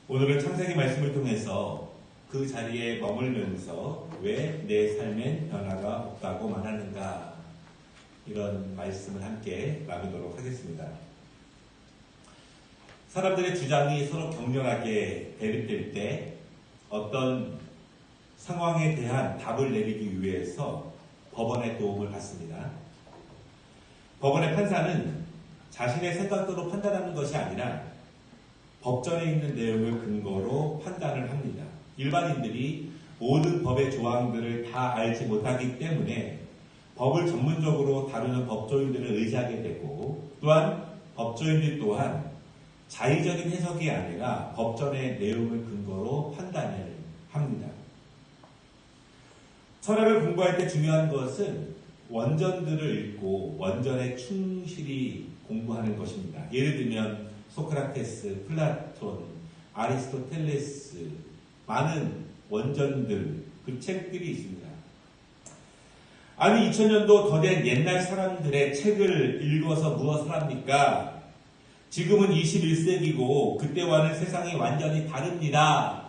오늘은 창세기 말씀을 통해서 그 자리에 머물면서 왜 내 삶엔 변화가 없다고 말하는가, 이런 말씀을 함께 나누도록 하겠습니다. 사람들의 주장이 서로 격렬하게 대립될 때 어떤 상황에 대한 답을 내리기 위해서 법원의 도움을 받습니다. 법원의 판사는 자신의 생각대로 판단하는 것이 아니라 법전에 있는 내용을 근거로 판단을 합니다. 일반인들이 모든 법의 조항들을 다 알지 못하기 때문에 법을 전문적으로 다루는 법조인들을 의지하게 되고, 또한 법조인들 또한 자의적인 해석이 아니라 법전의 내용을 근거로 판단을 합니다. 철학을 공부할 때 중요한 것은 원전들을 읽고 원전에 충실히 공부하는 것입니다. 예를 들면 소크라테스, 플라톤, 아리스토텔레스, 많은 원전들, 그 책들이 있습니다. 아니 2000년도 더 된 옛날 사람들의 책을 읽어서 무엇을 합니까? 지금은 21세기고 그때와는 세상이 완전히 다릅니다.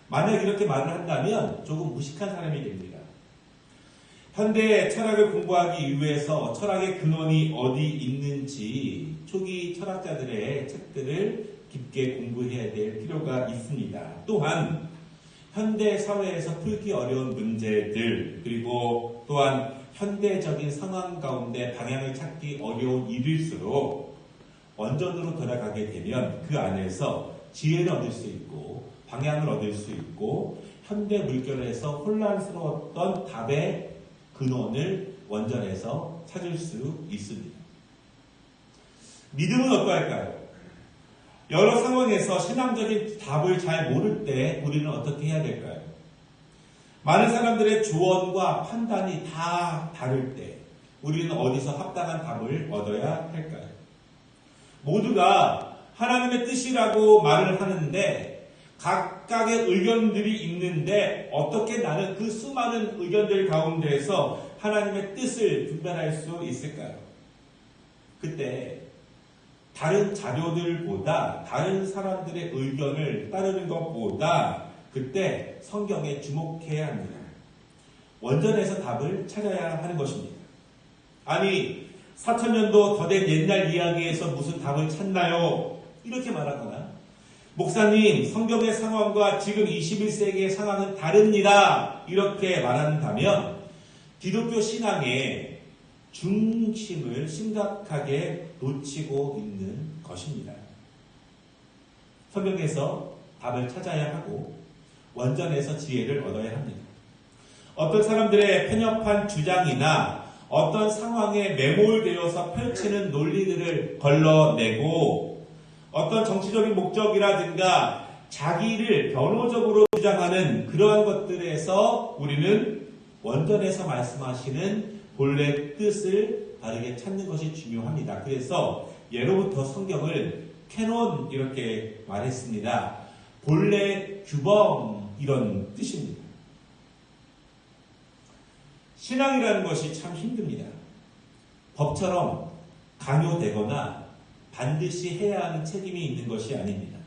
만약 이렇게 말을 한다면 조금 무식한 사람이 됩니다. 현대 철학을 공부하기 위해서 철학의 근원이 어디 있는지 초기 철학자들의 책들을 깊게 공부해야 될 필요가 있습니다. 또한 현대 사회에서 풀기 어려운 문제들, 그리고 또한 현대적인 상황 가운데 방향을 찾기 어려운 일일수록 원전으로 돌아가게 되면 그 안에서 지혜를 얻을 수 있고 방향을 얻을 수 있고 현대 물결에서 혼란스러웠던 답의 근원을 원전에서 찾을 수 있습니다. 믿음은 어떠할까요? 여러 상황에서 신앙적인 답을 잘 모를 때 우리는 어떻게 해야 될까요? 많은 사람들의 조언과 판단이 다 다를 때 우리는 어디서 합당한 답을 얻어야 할까요? 모두가 하나님의 뜻이라고 말을 하는데 각각의 의견들이 있는데 어떻게 나는 그 수많은 의견들 가운데에서 하나님의 뜻을 분별할 수 있을까요? 그때 다른 자료들보다 다른 사람들의 의견을 따르는 것보다 그때 성경에 주목해야 합니다. 원전에서 답을 찾아야 하는 것입니다. 아니 4000년도 더 된 옛날 이야기에서 무슨 답을 찾나요? 이렇게 말하거나 목사님 성경의 상황과 지금 21세기의 상황은 다릅니다. 이렇게 말한다면 기독교 신앙의 중심을 심각하게 놓치고 있는 것입니다. 성경에서 답을 찾아야 하고 원전에서 지혜를 얻어야 합니다. 어떤 사람들의 편협한 주장이나 어떤 상황에 매몰되어서 펼치는 논리들을 걸러내고 어떤 정치적인 목적이라든가 자기를 변호적으로 주장하는 그러한 것들에서 우리는 원전에서 말씀하시는 본래 뜻을 바르게 찾는 것이 중요합니다. 그래서 예로부터 성경을 캐논 이렇게 말했습니다. 본래 규범 이런 뜻입니다. 신앙이라는 것이 참 힘듭니다. 법처럼 강요되거나 반드시 해야 하는 책임이 있는 것이 아닙니다.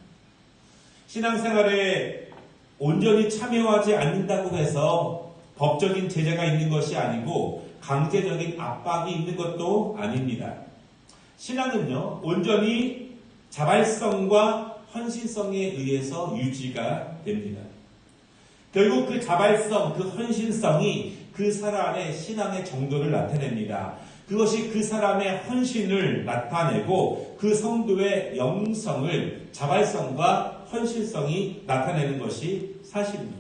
신앙생활에 온전히 참여하지 않는다고 해서 법적인 제재가 있는 것이 아니고 강제적인 압박이 있는 것도 아닙니다. 신앙은요, 온전히 자발성과 헌신성에 의해서 유지가 됩니다. 결국 그 자발성, 그 헌신성이 그 사람의 신앙의 정도를 나타냅니다. 그것이 그 사람의 헌신을 나타내고 그 성도의 영성을 자발성과 헌신성이 나타내는 것이 사실입니다.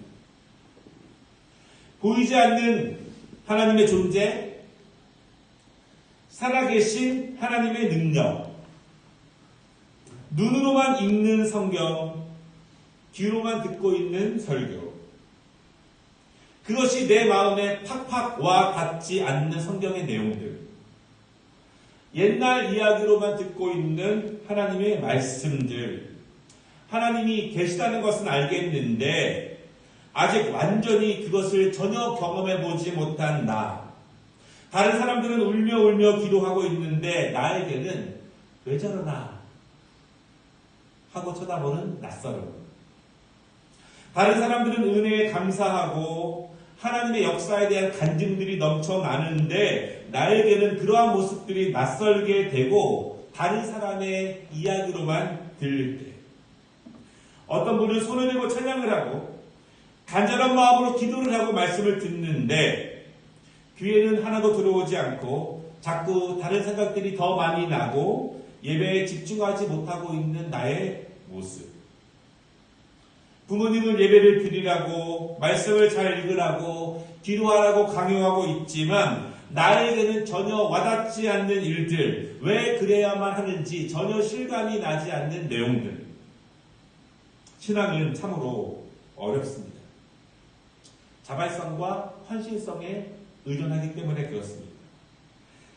보이지 않는 하나님의 존재, 살아계신 하나님의 능력, 눈으로만 읽는 성경, 귀로만 듣고 있는 설교, 그것이 내 마음에 팍팍 와 닿지 않는 성경의 내용들, 옛날 이야기로만 듣고 있는 하나님의 말씀들, 하나님이 계시다는 것은 알겠는데 아직 완전히 그것을 전혀 경험해보지 못한 나, 다른 사람들은 울며 기도하고 있는데 나에게는 왜 저러나 하고 쳐다보는 낯설음. 다른 사람들은 은혜에 감사하고 하나님의 역사에 대한 간증들이 넘쳐나는데 나에게는 그러한 모습들이 낯설게 되고 다른 사람의 이야기로만 들릴 때, 어떤 분은 손을 들고 찬양을 하고 간절한 마음으로 기도를 하고 말씀을 듣는데 귀에는 하나도 들어오지 않고 자꾸 다른 생각들이 더 많이 나고 예배에 집중하지 못하고 있는 나의 모습. 부모님은 예배를 드리라고 말씀을 잘 읽으라고 기도하라고 강요하고 있지만 나에게는 전혀 와닿지 않는 일들, 왜 그래야만 하는지 전혀 실감이 나지 않는 내용들. 신앙은 참으로 어렵습니다. 자발성과 헌신성에 의존하기 때문에 그렇습니다.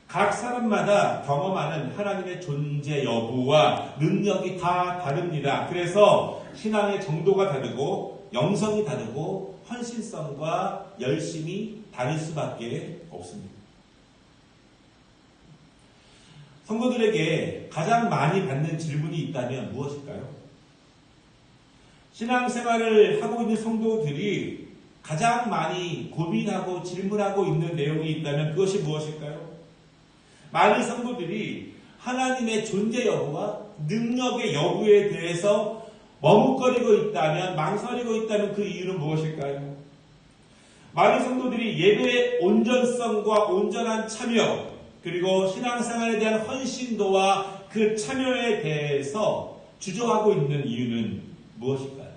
각 사람마다 경험하는 하나님의 존재 여부와 능력이 다 다릅니다. 그래서 신앙의 정도가 다르고 영성이 다르고 헌신성과 열심이 다를 수밖에 없습니다. 성도들에게 가장 많이 받는 질문이 있다면 무엇일까요? 신앙생활을 하고 있는 성도들이 가장 많이 고민하고 질문하고 있는 내용이 있다면 그것이 무엇일까요? 많은 성도들이 하나님의 존재 여부와 능력의 여부에 대해서 머뭇거리고 있다면, 망설이고 있다면 그 이유는 무엇일까요? 많은 성도들이 예배의 온전성과 온전한 참여, 그리고 신앙생활에 대한 헌신도와 그 참여에 대해서 주저하고 있는 이유는 무엇일까요?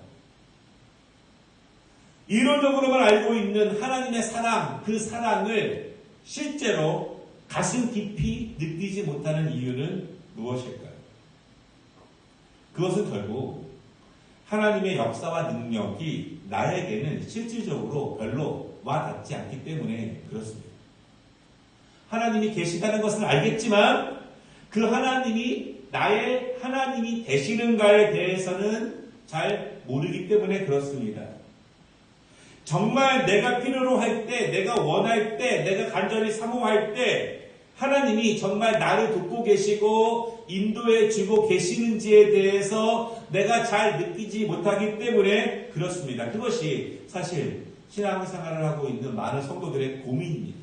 이론적으로만 알고 있는 하나님의 사랑, 그 사랑을 실제로 가슴 깊이 느끼지 못하는 이유는 무엇일까요? 그것은 결국 하나님의 역사와 능력이 나에게는 실질적으로 별로 와닿지 않기 때문에 그렇습니다. 하나님이 계시다는 것은 알겠지만 그 하나님이 나의 하나님이 되시는가에 대해서는 잘 모르기 때문에 그렇습니다. 정말 내가 필요로 할 때, 내가 원할 때, 내가 간절히 사모할 때 하나님이 정말 나를 돕고 계시고 인도해 주고 계시는지에 대해서 내가 잘 느끼지 못하기 때문에 그렇습니다. 그것이 사실 신앙생활을 하고 있는 많은 성도들의 고민입니다.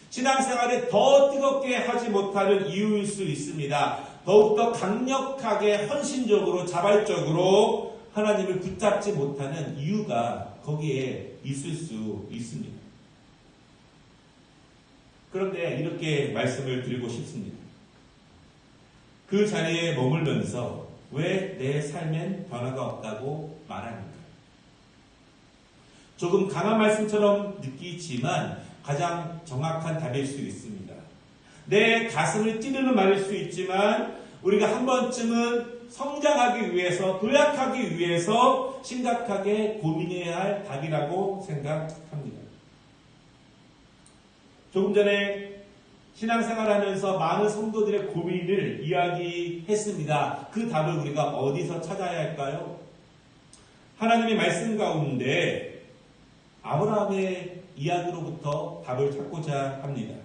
신앙생활을 더 뜨겁게 하지 못하는 이유일 수 있습니다. 더욱더 강력하게 헌신적으로 자발적으로 하나님을 붙잡지 못하는 이유가 거기에 있을 수 있습니다. 그런데 이렇게 말씀을 드리고 싶습니다. 그 자리에 머물면서 왜 내 삶엔 변화가 없다고 말합니까? 조금 강한 말씀처럼 느끼지만 가장 정확한 답일 수 있습니다. 내 가슴을 찌르는 말일 수 있지만 우리가 한 번쯤은 성장하기 위해서, 도약하기 위해서 심각하게 고민해야 할 답이라고 생각합니다. 조금 전에 신앙생활하면서 많은 성도들의 고민을 이야기했습니다. 그 답을 우리가 어디서 찾아야 할까요? 하나님의 말씀 가운데 아브라함의 이야기로부터 답을 찾고자 합니다.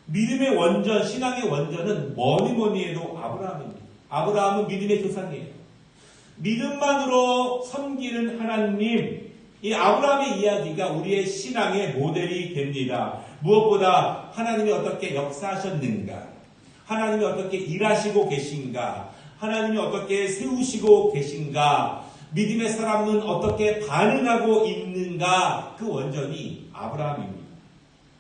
믿음의 원전, 신앙의 원전은 뭐니 해도 아브라함입니다. 아브라함은 믿음의 조상이에요. 믿음만으로 섬기는 하나님, 이 아브라함의 이야기가 우리의 신앙의 모델이 됩니다. 무엇보다 하나님이 어떻게 역사하셨는가, 하나님이 어떻게 일하시고 계신가, 하나님이 어떻게 세우시고 계신가, 믿음의 사람은 어떻게 반응하고 있는가, 그 원전이 아브라함입니다.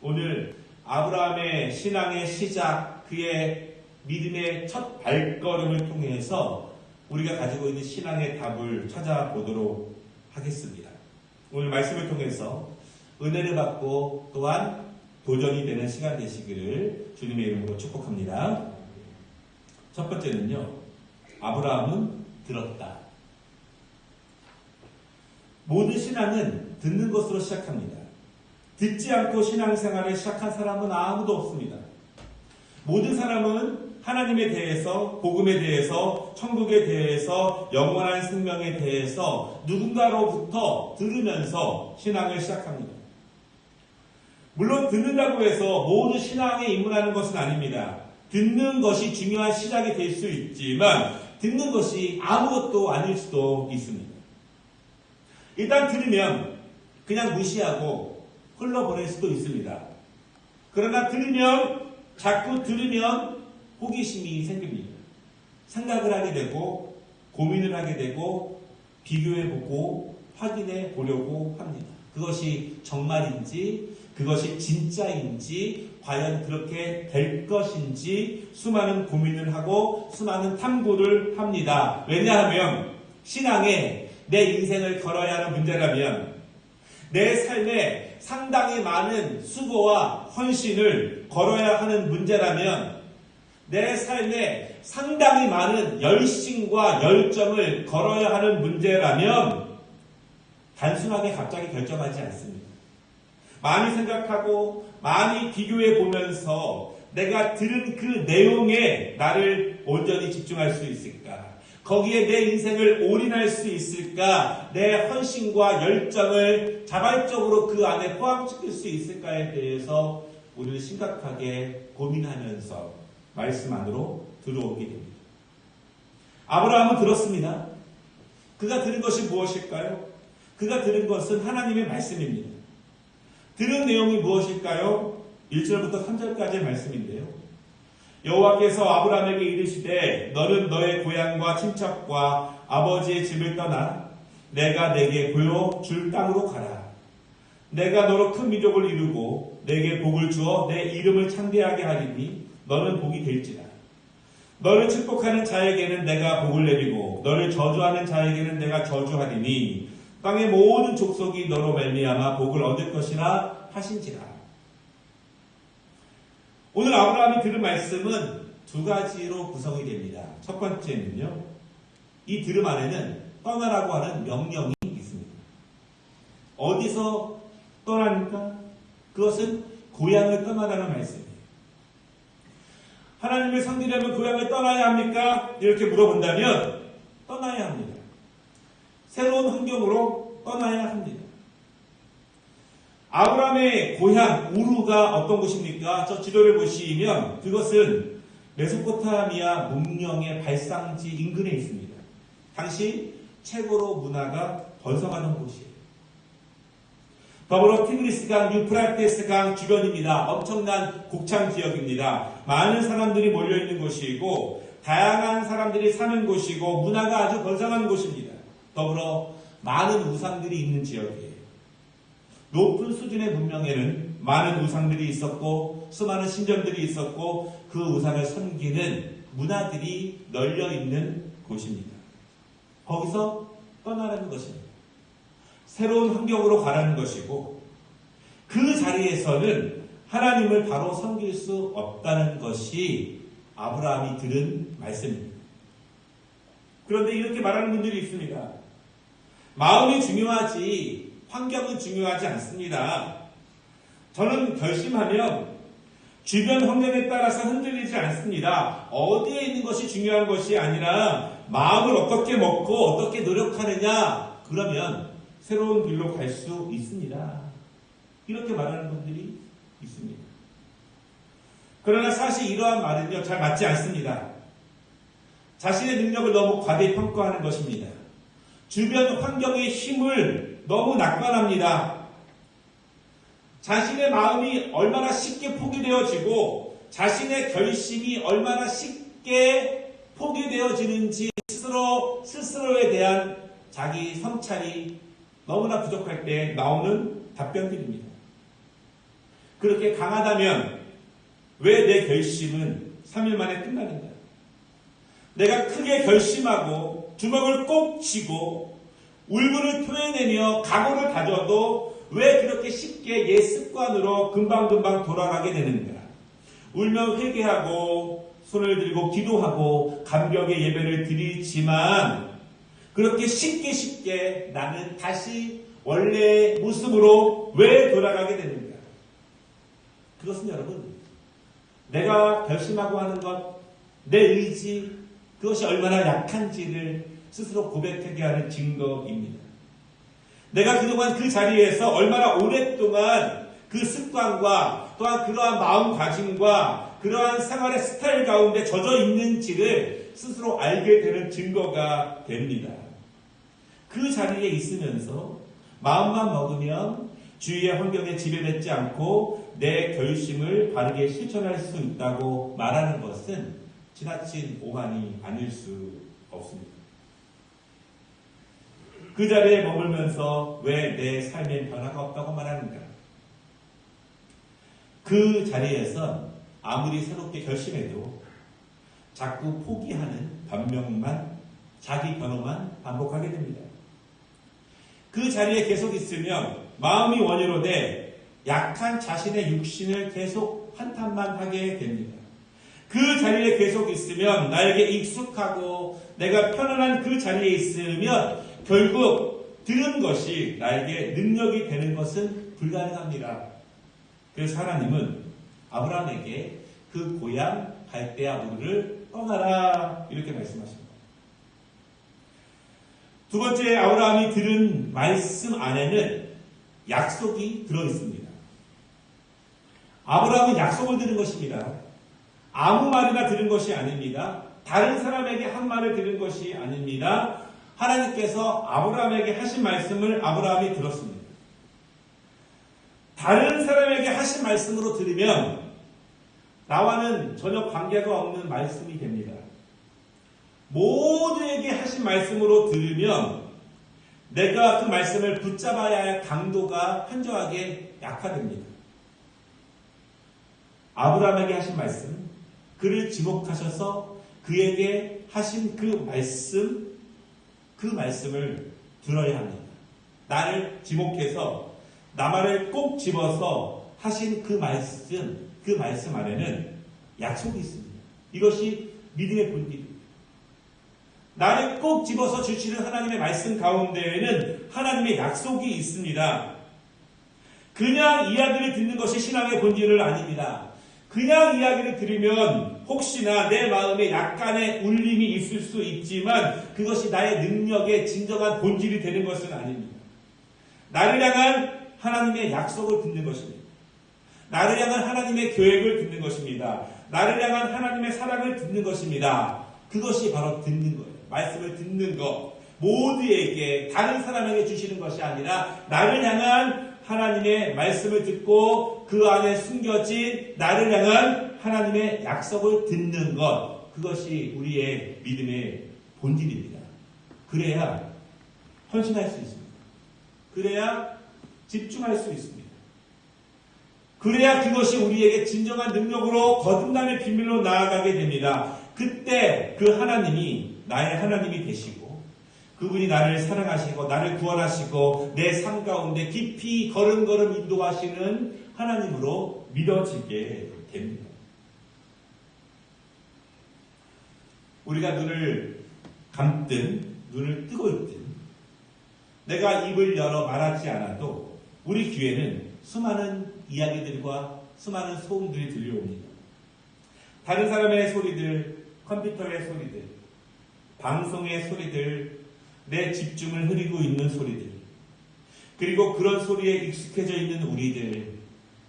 오늘 아브라함의 신앙의 시작, 그의 믿음의 첫 발걸음을 통해서 우리가 가지고 있는 신앙의 답을 찾아보도록 하겠습니다. 오늘 말씀을 통해서 은혜를 받고 또한 도전이 되는 시간 되시기를 주님의 이름으로 축복합니다. 첫 번째는요, 아브라함은 들었다. 모든 신앙은 듣는 것으로 시작합니다. 듣지 않고 신앙생활을 시작한 사람은 아무도 없습니다. 모든 사람은 하나님에 대해서, 복음에 대해서, 천국에 대해서, 영원한 생명에 대해서 누군가로부터 들으면서 신앙을 시작합니다. 물론 듣는다고 해서 모두 신앙에 입문하는 것은 아닙니다. 듣는 것이 중요한 시작이 될 수 있지만 듣는 것이 아무것도 아닐 수도 있습니다. 일단 들으면 그냥 무시하고 흘러보낼 수도 있습니다. 그러나 자꾸 들으면 호기심이 생깁니다. 생각을 하게 되고 고민을 하게 되고 비교해보고 확인해 보려고 합니다. 그것이 정말인지 그것이 진짜인지 과연 그렇게 될 것인지 수많은 고민을 하고 수많은 탐구를 합니다. 왜냐하면 신앙에 내 인생을 걸어야 하는 문제라면 내 삶에 상당히 많은 수고와 헌신을 걸어야 하는 문제라면 내 삶에 상당히 많은 열심과 열정을 걸어야 하는 문제라면 단순하게 갑자기 결정하지 않습니다. 많이 생각하고 많이 비교해 보면서 내가 들은 그 내용에 나를 온전히 집중할 수 있을까? 거기에 내 인생을 올인할 수 있을까? 내 헌신과 열정을 자발적으로 그 안에 포함시킬 수 있을까에 대해서 우리를 심각하게 고민하면서 말씀 안으로 들어오게 됩니다. 아브라함은 들었습니다. 그가 들은 것이 무엇일까요? 그가 들은 것은 하나님의 말씀입니다. 들은 내용이 무엇일까요? 1절부터 3절까지의 말씀인데요. 여호와께서 아브라함에게 이르시되 너는 너의 고향과 친척과 아버지의 집을 떠나 내가 내게 보여줄 땅으로 가라. 내가 너로 큰 민족을 이루고 내게 복을 주어 내 이름을 창대하게 하리니 너는 복이 될지라. 너를 축복하는 자에게는 내가 복을 내리고 너를 저주하는 자에게는 내가 저주하리니 땅의 모든 족속이 너로 말미암아 복을 얻을 것이라 하신지라. 오늘 아브라함이 들은 말씀은 두 가지로 구성이 됩니다. 첫 번째는요, 이 들음 안에는 떠나라고 하는 명령이 있습니다. 어디서 떠납니까? 그것은 고향을 떠나라는 말씀이에요. 하나님을 섬기려면 고향을 떠나야 합니까? 이렇게 물어본다면 떠나야 합니다. 새로운 환경으로 떠나야 합니다. 아브라함의 고향 우르가 어떤 곳입니까? 저 지도를 보시면 그것은 메소포타미아 문명의 발상지 인근에 있습니다. 당시 최고로 문화가 번성하던 곳이에요. 더불어 티그리스강, 유프라테스강 주변입니다. 엄청난 곡창 지역입니다. 많은 사람들이 몰려있는 곳이고 다양한 사람들이 사는 곳이고 문화가 아주 번성한 곳입니다. 더불어 많은 우상들이 있는 지역이에요. 높은 수준의 문명에는 많은 우상들이 있었고 수많은 신전들이 있었고 그 우상을 섬기는 문화들이 널려있는 곳입니다. 거기서 떠나라는 것입니다. 새로운 환경으로 가라는 것이고 그 자리에서는 하나님을 바로 섬길 수 없다는 것이 아브라함이 들은 말씀입니다. 그런데 이렇게 말하는 분들이 있습니다. 마음이 중요하지 환경은 중요하지 않습니다. 저는 결심하면 주변 환경에 따라서 흔들리지 않습니다. 어디에 있는 것이 중요한 것이 아니라 마음을 어떻게 먹고 어떻게 노력하느냐, 그러면 새로운 길로 갈 수 있습니다. 이렇게 말하는 분들이 있습니다. 그러나 사실 이러한 말은요, 잘 맞지 않습니다. 자신의 능력을 너무 과대히 평가하는 것입니다. 주변 환경의 힘을 너무 낙관합니다. 자신의 마음이 얼마나 쉽게 포기되어지고 자신의 결심이 얼마나 쉽게 포기되어지는지 스스로에 대한 자기 성찰이 너무나 부족할 때 나오는 답변들입니다. 그렇게 강하다면 왜 내 결심은 3일 만에 끝나는가? 내가 크게 결심하고 주먹을 꼭 쥐고 울분을 토해내며 각오를 다져도 왜 그렇게 쉽게 옛 습관으로 금방금방 돌아가게 되는가? 울며 회개하고 손을 들고 기도하고 감격의 예배를 드리지만 그렇게 쉽게 나는 다시 원래의 모습으로 왜 돌아가게 되는가? 그것은 여러분, 내가 결심하고 하는 것, 내 의지, 그것이 얼마나 약한지를 스스로 고백하게 하는 증거입니다. 내가 그동안 그 자리에서 얼마나 오랫동안 그 습관과 또한 그러한 마음가짐과 그러한 생활의 스타일 가운데 젖어 있는지를 스스로 알게 되는 증거가 됩니다. 그 자리에 있으면서 마음만 먹으면 주위의 환경에 지배받지 않고 내 결심을 바르게 실천할 수 있다고 말하는 것은 지나친 오만이 아닐 수 없습니다. 그 자리에 머물면서 왜 내 삶에 변화가 없다고 말하는가? 그 자리에선 아무리 새롭게 결심해도 자꾸 포기하는 변명만, 자기 변호만 반복하게 됩니다. 그 자리에 계속 있으면 마음이 원유로 돼 약한 자신의 육신을 계속 한탄만 하게 됩니다. 그 자리에 계속 있으면 나에게 익숙하고 내가 편안한 그 자리에 있으면 결국 들은 것이 나에게 능력이 되는 것은 불가능합니다. 그래서 하나님은 아브라함에게 그 고향 갈대아 우르를 떠나라 이렇게 말씀하십니다. 두 번째 아브라함이 들은 말씀 안에는 약속이 들어있습니다. 아브라함은 약속을 들은 것입니다. 아무 말이나 들은 것이 아닙니다. 다른 사람에게 한 말을 들은 것이 아닙니다. 하나님께서 아브라함에게 하신 말씀을 아브라함이 들었습니다. 다른 사람에게 하신 말씀으로 들으면 나와는 전혀 관계가 없는 말씀이 됩니다. 모두에게 하신 말씀으로 들으면 내가 그 말씀을 붙잡아야 할 강도가 현저하게 약화됩니다. 아브라함에게 하신 말씀, 그를 지목하셔서 그에게 하신 그 말씀을 들어야 합니다. 나를 지목해서 나만을 꼭 집어서 하신 그 말씀 안에는 약속이 있습니다. 이것이 믿음의 본질입니다. 나를 꼭 집어서 주시는 하나님의 말씀 가운데에는 하나님의 약속이 있습니다. 그냥 이야기를 듣는 것이 신앙의 본질은 아닙니다. 그냥 이야기를 들으면 혹시나 내 마음에 약간의 울림이 있을 수 있지만 그것이 나의 능력의 진정한 본질이 되는 것은 아닙니다. 나를 향한 하나님의 약속을 듣는 것입니다. 나를 향한 하나님의 계획을 듣는 것입니다. 나를 향한 하나님의 사랑을 듣는 것입니다. 그것이 바로 듣는 거예요. 말씀을 듣는 것. 모두에게 다른 사람에게 주시는 것이 아니라 나를 향한 하나님의 말씀을 듣고 그 안에 숨겨진 나를 향한 하나님의 약속을 듣는 것. 그것이 우리의 믿음의 본질입니다. 그래야 헌신할 수 있습니다. 그래야 집중할 수 있습니다. 그래야 그것이 우리에게 진정한 능력으로 거듭남의 비밀로 나아가게 됩니다. 그때 그 하나님이 나의 하나님이 되시고 그분이 나를 사랑하시고 나를 구원하시고 내 삶 가운데 깊이 걸음걸음 인도하시는 하나님으로 믿어지게 됩니다. 우리가 눈을 감든 눈을 뜨고 있든 내가 입을 열어 말하지 않아도 우리 귀에는 수많은 이야기들과 수많은 소음들이 들려옵니다. 다른 사람의 소리들, 컴퓨터의 소리들, 방송의 소리들, 내 집중을 흐리고 있는 소리들, 그리고 그런 소리에 익숙해져 있는 우리들,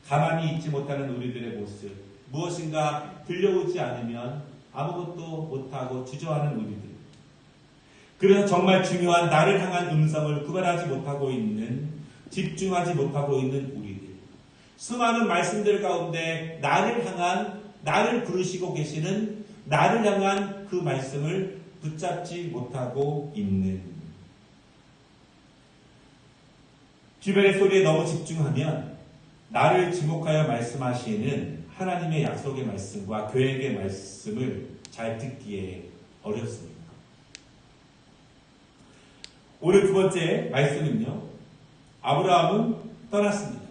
가만히 있지 못하는 우리들의 모습, 무엇인가 들려오지 않으면 아무것도 못하고 주저하는 우리들. 그래서 정말 중요한 나를 향한 음성을 구별하지 못하고 있는, 집중하지 못하고 있는 우리들. 수많은 말씀들 가운데 나를 향한, 나를 부르시고 계시는 나를 향한 그 말씀을 붙잡지 못하고 있는. 주변의 소리에 너무 집중하면 나를 지목하여 말씀하시는 하나님의 약속의 말씀과 계획의 말씀을 잘 듣기에 어렵습니다. 오늘 두 번째 말씀은요. 아브라함은 떠났습니다.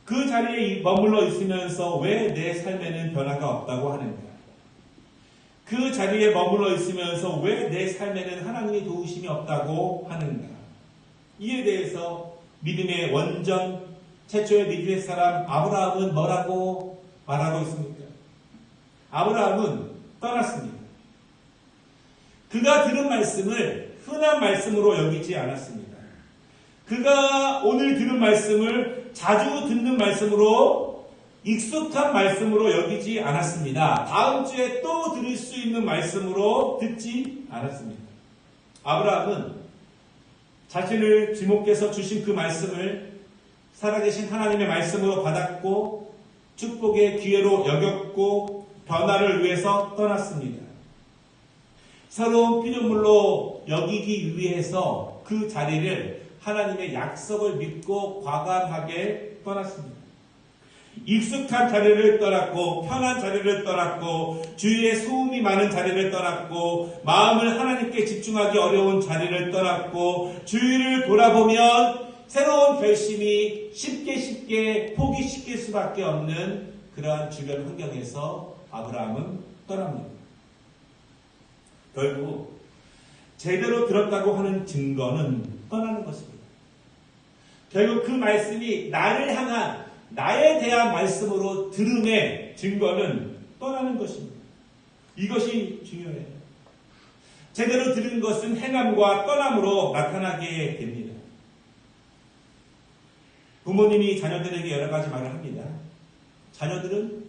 그 자리에 머물러 있으면서 왜 내 삶에는 변화가 없다고 하는가? 그 자리에 머물러 있으면서 왜 내 삶에는 하나님의 도우심이 없다고 하는가? 이에 대해서 믿음의 원전, 최초의 믿음의 사람 아브라함은 뭐라고 말하고 있습니까? 아브라함은 떠났습니다. 그가 들은 말씀을 흔한 말씀으로 여기지 않았습니다. 그가 오늘 들은 말씀을 자주 듣는 말씀으로 익숙한 말씀으로 여기지 않았습니다. 다음 주에 또 들을 수 있는 말씀으로 듣지 않았습니다. 아브라함은 자신을 주목해서 주신 그 말씀을 살아계신 하나님의 말씀으로 받았고 축복의 기회로 여겼고 변화를 위해서 떠났습니다. 새로운 피조물로 여기기 위해서 그 자리를 하나님의 약속을 믿고 과감하게 떠났습니다. 익숙한 자리를 떠났고 편한 자리를 떠났고 주위에 소음이 많은 자리를 떠났고 마음을 하나님께 집중하기 어려운 자리를 떠났고 주위를 돌아보면 새로운 결심이 쉽게 포기시킬 수밖에 없는 그러한 주변 환경에서 아브라함은 떠납니다. 결국 제대로 들었다고 하는 증거는 떠나는 것입니다. 결국 그 말씀이 나를 향한 나에 대한 말씀으로 들음의 증거는 떠나는 것입니다. 이것이 중요해요. 제대로 들은 것은 행함과 떠남으로 나타나게 됩니다. 부모님이 자녀들에게 여러 가지 말을 합니다. 자녀들은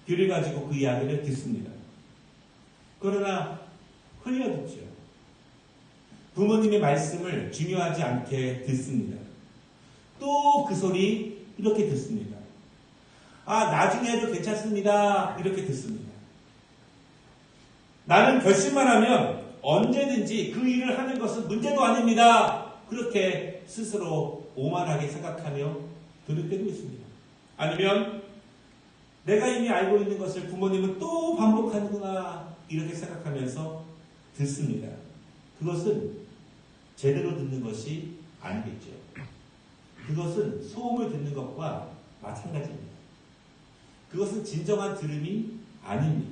귀를 가지고 그 이야기를 듣습니다. 그러나 흘려듣죠. 부모님의 말씀을 중요하지 않게 듣습니다. 또 그 소리 이렇게 듣습니다. 나중에 해도 괜찮습니다. 이렇게 듣습니다. 나는 결심만 하면 언제든지 그 일을 하는 것은 문제도 아닙니다. 그렇게 스스로 오만하게 생각하며 들을 때도 있습니다. 아니면 내가 이미 알고 있는 것을 부모님은 또 반복하는구나 이렇게 생각하면서 듣습니다. 그것은 제대로 듣는 것이 아니겠죠. 그것은 소음을 듣는 것과 마찬가지입니다. 그것은 진정한 들음이 아닙니다.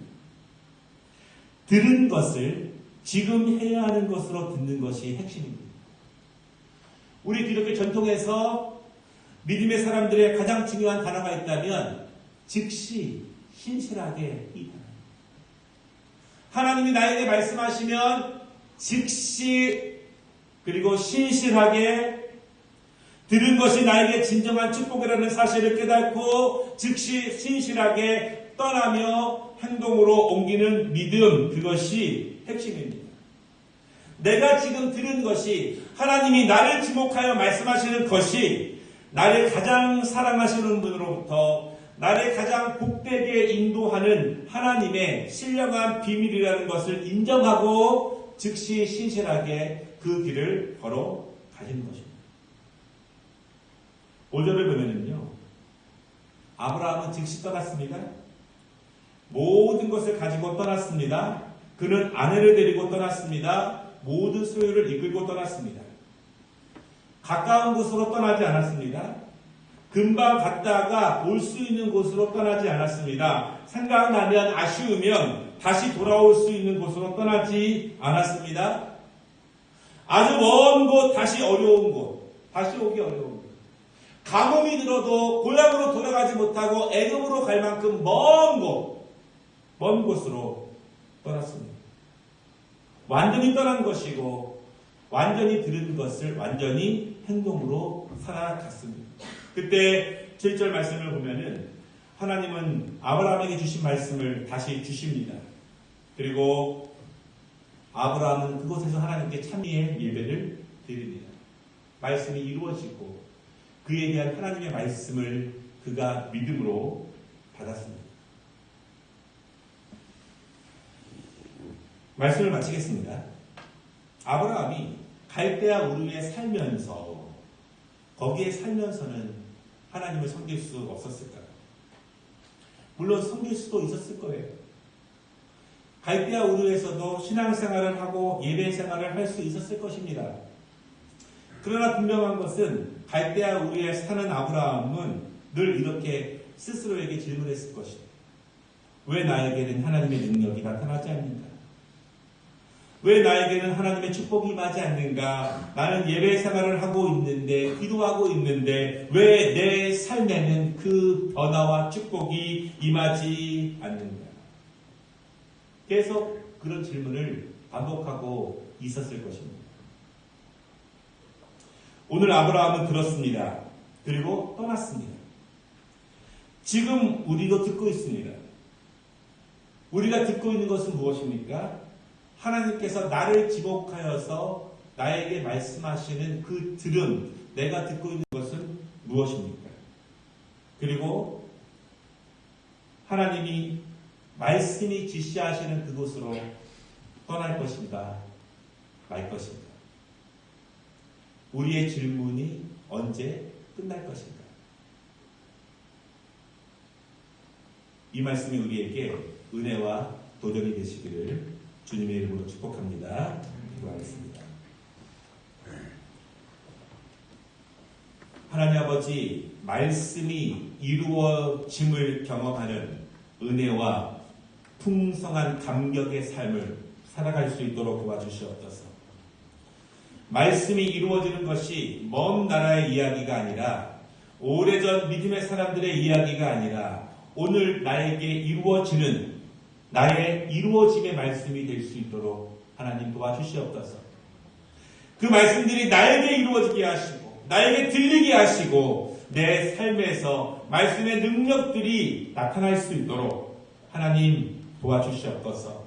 들은 것을 지금 해야 하는 것으로 듣는 것이 핵심입니다. 우리 기독교 전통에서 믿음의 사람들의 가장 중요한 단어가 있다면 즉시 신실하게 이 단어입니다. 하나님이 나에게 말씀하시면 즉시 그리고 신실하게 들은 것이 나에게 진정한 축복이라는 사실을 깨닫고 즉시 신실하게 떠나며 행동으로 옮기는 믿음, 그것이 핵심입니다. 내가 지금 들은 것이 하나님이 나를 지목하여 말씀하시는 것이 나를 가장 사랑하시는 분으로부터 나를 가장 복되게 인도하는 하나님의 신령한 비밀이라는 것을 인정하고 즉시 신실하게 그 길을 걸어 가시는 것입니다. 5절을 보면은요, 아브라함은 즉시 떠났습니다. 모든 것을 가지고 떠났습니다. 그는 아내를 데리고 떠났습니다. 모든 소유를 이끌고 떠났습니다. 가까운 곳으로 떠나지 않았습니다. 금방 갔다가 올 수 있는 곳으로 떠나지 않았습니다. 생각나면 아쉬우면 다시 돌아올 수 있는 곳으로 떠나지 않았습니다. 아주 먼 곳, 다시 어려운 곳, 다시 오기 어려운 곳. 가뭄이 들어도 고향으로 돌아가지 못하고 애굽으로 갈 만큼 먼 곳으로 떠났습니다. 완전히 떠난 것이고 완전히 들은 것을 완전히 행동으로 살아갔습니다. 그때 7절 말씀을 보면은 하나님은 아브라함에게 주신 말씀을 다시 주십니다. 그리고 아브라함은 그곳에서 하나님께 찬미의 예배를 드립니다. 말씀이 이루어지고 그에 대한 하나님의 말씀을 그가 믿음으로 받았습니다. 말씀을 마치겠습니다. 아브라함이 갈대아 우르에 살면서 거기에 살면서는 하나님을 섬길 수 없었을까요? 물론 섬길 수도 있었을 거예요. 갈대아 우르에서도 신앙생활을 하고 예배생활을 할 수 있었을 것입니다. 그러나 분명한 것은 갈대아 우르에 사는 아브라함은 늘 이렇게 스스로에게 질문했을 것입니다. 왜 나에게는 하나님의 능력이 나타나지 않는가? 왜 나에게는 하나님의 축복이 임하지 않는가? 나는 예배 생활을 하고 있는데, 기도하고 있는데, 왜 내 삶에는 그 변화와 축복이 임하지 않는가? 계속 그런 질문을 반복하고 있었을 것입니다. 오늘 아브라함은 들었습니다. 그리고 떠났습니다. 지금 우리도 듣고 있습니다. 우리가 듣고 있는 것은 무엇입니까? 하나님께서 나를 지목하여서 나에게 말씀하시는 그 들음, 내가 듣고 있는 것은 무엇입니까? 그리고 하나님이 말씀이 지시하시는 그곳으로 떠날 것인가 말 것인가? 우리의 질문이 언제 끝날 것인가? 이 말씀이 우리에게 은혜와 도전이 되시기를 주님의 이름으로 축복합니다. 기도하겠습니다. 하나님 아버지, 말씀이 이루어짐을 경험하는 은혜와 풍성한 감격의 삶을 살아갈 수 있도록 도와주시옵소서. 말씀이 이루어지는 것이 먼 나라의 이야기가 아니라, 오래전 믿음의 사람들의 이야기가 아니라 오늘 나에게 이루어지는 나의 이루어짐의 말씀이 될 수 있도록 하나님 도와주시옵소서. 그 말씀들이 나에게 이루어지게 하시고 나에게 들리게 하시고 내 삶에서 말씀의 능력들이 나타날 수 있도록 하나님 도와주시옵소서.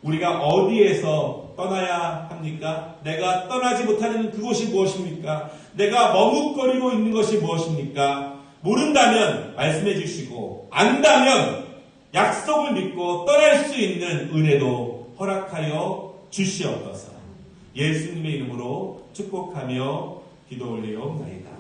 우리가 어디에서 떠나야 합니까? 내가 떠나지 못하는 그곳이 무엇입니까? 내가 머뭇거리고 있는 것이 무엇입니까? 모른다면 말씀해 주시고, 안다면 약속을 믿고 떠날 수 있는 은혜도 허락하여 주시옵소서. 예수님의 이름으로 축복하며 기도 올리옵나이다.